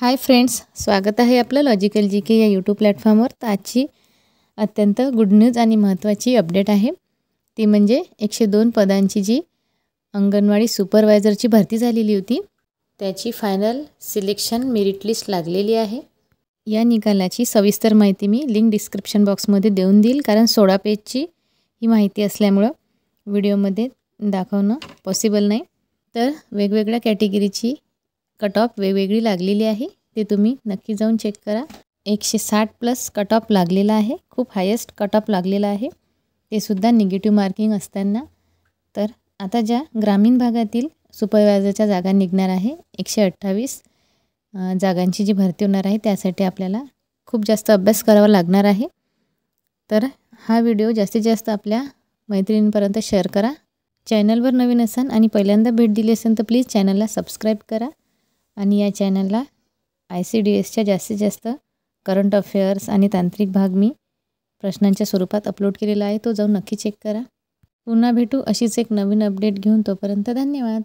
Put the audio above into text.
Hi friends, स्वागत आहे आपलं लॉजिकल जी के या यूट्यूब प्लॅटफॉर्मवर। तर आजची अत्यंत गुड न्यूज आणि महत्त्वाची अपडेट आहे, ती म्हणजे 102 पदांची जी अंगणवाडी सुपरवायझरची भरती झालेली होती, त्याची फायनल सिलेक्शन मेरिट लिस्ट लागलेली आहे। या निकालाची सविस्तर माहिती मी लिंक डिस्क्रिप्शन बॉक्समध्ये देऊन देईल, कारण 16 पेजची ही माहिती असल्यामुळं व्हिडिओमध्ये दाखवणं पॉसिबल नाही। तर वेगवेगळ्या कॅटेगरीची कट ऑफ वेगवेगळी लागलेली आहे, ते तुम्ही नक्की जाऊन चेक करा। 160 प्लस कट ऑफ लागलेला आहे, खूप हायेस्ट कट ऑफ लागलेला आहे, ते सुद्धा निगेटिव्ह मार्किंग असताना। तर आता ज्या ग्रामीण भागातील सुपरवायझरच्या जागा निघणार आहे, 128 जागांची जी भरती होणार आहे, त्यासाठी आपल्याला खूप जास्त अभ्यास करावा लागणार आहे। तर हा व्हिडिओ जास्तीत जास्त आपल्या मैत्रिणींपर्यंत शेअर करा। चॅनलवर नवीन असाल आणि पहिल्यांदा भेट दिली असेल तर प्लीज चॅनलला सबस्क्राईब करा आणि या चॅनलला ICDSच्या जास्तीत जास्त करंट अफेअर्स आणि तांत्रिक भाग मी प्रश्नांच्या स्वरूपात अपलोड केलेला आहे, तो जाऊन नक्की चेक करा। पुन्हा भेटू अशीच एक नवीन अपडेट घेऊन, तोपर्यंत धन्यवाद।